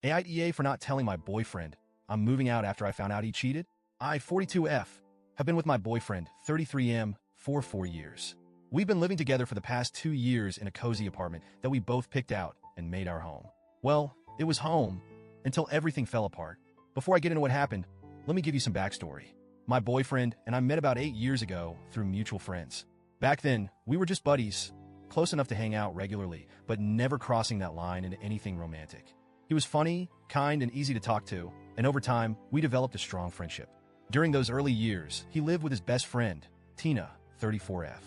AITA for not telling my boyfriend I'm moving out after I found out he cheated. I, 42F, have been with my boyfriend, 33M, for 4 years. We've been living together for the past 2 years in a cozy apartment that we both picked out and made our home. Well, it was home until everything fell apart. Before I get into what happened, let me give you some backstory. My boyfriend and I met about 8 years ago through mutual friends. Back then, we were just buddies, close enough to hang out regularly, but never crossing that line into anything romantic. He was funny, kind, and easy to talk to, and over time, we developed a strong friendship. During those early years, he lived with his best friend, Tina, 34F.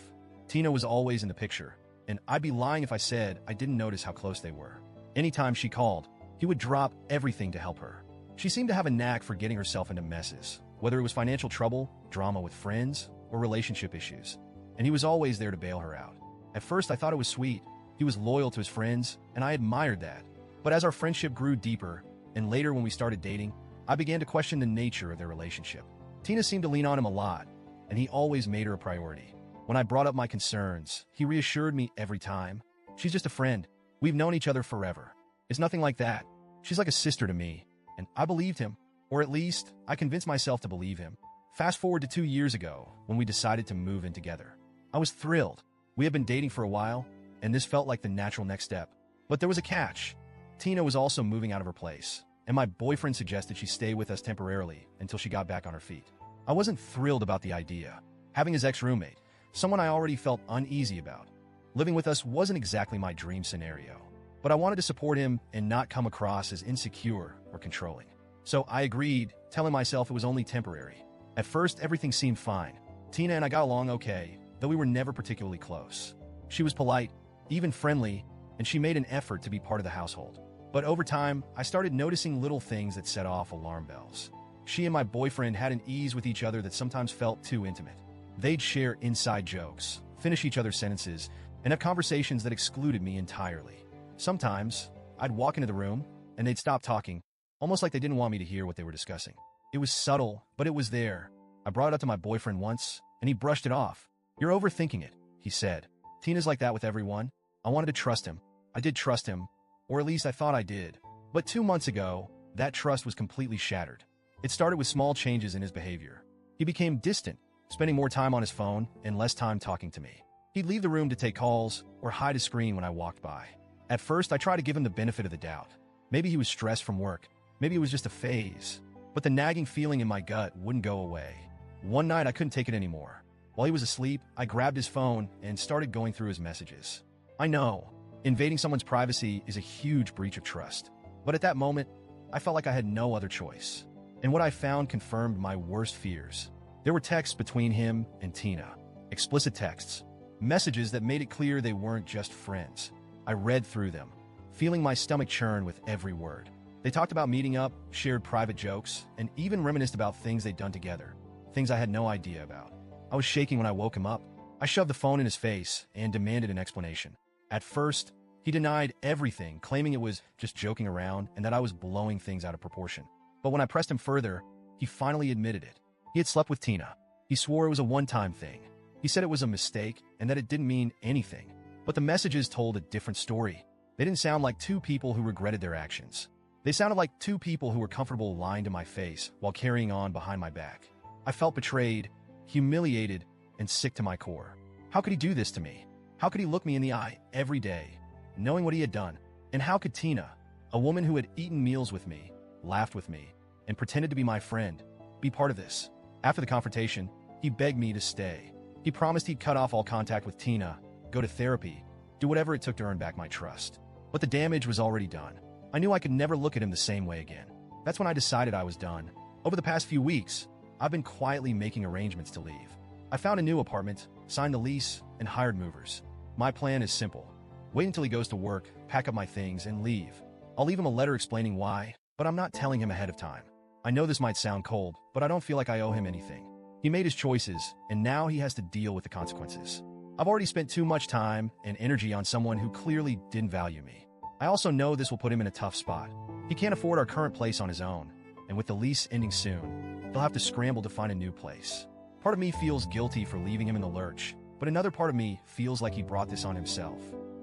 Tina was always in the picture, and I'd be lying if I said I didn't notice how close they were. Anytime she called, he would drop everything to help her. She seemed to have a knack for getting herself into messes, whether it was financial trouble, drama with friends, or relationship issues, and he was always there to bail her out. At first, I thought it was sweet. He was loyal to his friends, and I admired that. But as our friendship grew deeper, and later when we started dating, I began to question the nature of their relationship. Tina seemed to lean on him a lot, and he always made her a priority. When I brought up my concerns, he reassured me every time. She's just a friend. We've known each other forever. It's nothing like that. She's like a sister to me. And I believed him, or at least I convinced myself to believe him. Fast forward to 2 years ago, when we decided to move in together. I was thrilled. We had been dating for a while, and this felt like the natural next step. But there was a catch. Tina was also moving out of her place, and my boyfriend suggested she stay with us temporarily until she got back on her feet. I wasn't thrilled about the idea. Having his ex-roommate, someone I already felt uneasy about, living with us wasn't exactly my dream scenario. But I wanted to support him and not come across as insecure or controlling. So I agreed, telling myself it was only temporary. At first, everything seemed fine. Tina and I got along okay, though we were never particularly close. She was polite, even friendly, and she made an effort to be part of the household. But over time, I started noticing little things that set off alarm bells. She and my boyfriend had an ease with each other that sometimes felt too intimate. They'd share inside jokes, finish each other's sentences, and have conversations that excluded me entirely. Sometimes, I'd walk into the room, and they'd stop talking, almost like they didn't want me to hear what they were discussing. It was subtle, but it was there. I brought it up to my boyfriend once, and he brushed it off. "You're overthinking it," he said. "Tina's like that with everyone." I wanted to trust him. I did trust him, or at least I thought I did. But 2 months ago, that trust was completely shattered. It started with small changes in his behavior. He became distant, spending more time on his phone and less time talking to me. He'd leave the room to take calls or hide his screen when I walked by. At first, I tried to give him the benefit of the doubt. Maybe he was stressed from work. Maybe it was just a phase. But the nagging feeling in my gut wouldn't go away. One night, I couldn't take it anymore. While he was asleep, I grabbed his phone and started going through his messages. I know, invading someone's privacy is a huge breach of trust. But at that moment, I felt like I had no other choice. And what I found confirmed my worst fears. There were texts between him and Tina. Explicit texts. Messages that made it clear they weren't just friends. I read through them, feeling my stomach churn with every word. They talked about meeting up, shared private jokes, and even reminisced about things they'd done together. Things I had no idea about. I was shaking when I woke him up. I shoved the phone in his face and demanded an explanation. At first, he denied everything, claiming it was just joking around and that I was blowing things out of proportion. But when I pressed him further, he finally admitted it. He had slept with Tina. He swore it was a one-time thing. He said it was a mistake and that it didn't mean anything. But the messages told a different story. They didn't sound like two people who regretted their actions. They sounded like two people who were comfortable lying to my face while carrying on behind my back. I felt betrayed, humiliated, and sick to my core. How could he do this to me? How could he look me in the eye every day, knowing what he had done? And how could Tina, a woman who had eaten meals with me, laughed with me, and pretended to be my friend, be part of this? After the confrontation, he begged me to stay. He promised he'd cut off all contact with Tina, go to therapy, do whatever it took to earn back my trust. But the damage was already done. I knew I could never look at him the same way again. That's when I decided I was done. Over the past few weeks, I've been quietly making arrangements to leave. I found a new apartment, signed the lease, and hired movers. My plan is simple. Wait until he goes to work, pack up my things, and leave. I'll leave him a letter explaining why, but I'm not telling him ahead of time. I know this might sound cold, but I don't feel like I owe him anything. He made his choices, and now he has to deal with the consequences. I've already spent too much time and energy on someone who clearly didn't value me. I also know this will put him in a tough spot. He can't afford our current place on his own, and with the lease ending soon, he'll have to scramble to find a new place. Part of me feels guilty for leaving him in the lurch, but another part of me feels like he brought this on himself.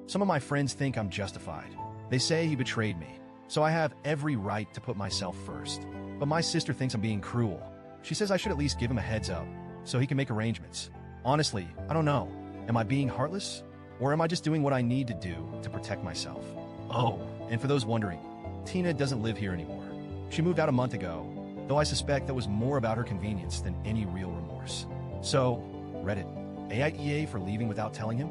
Some of my friends think I'm justified. They say he betrayed me, So I have every right to put myself first. But my sister thinks I'm being cruel. She says I should at least give him a heads up, so he can make arrangements. Honestly, I don't know. Am I being heartless? Or am I just doing what I need to do to protect myself? Oh, and for those wondering, Tina doesn't live here anymore. She moved out a month ago, though I suspect that was more about her convenience than any real remorse. So, Reddit, AITA for leaving without telling him?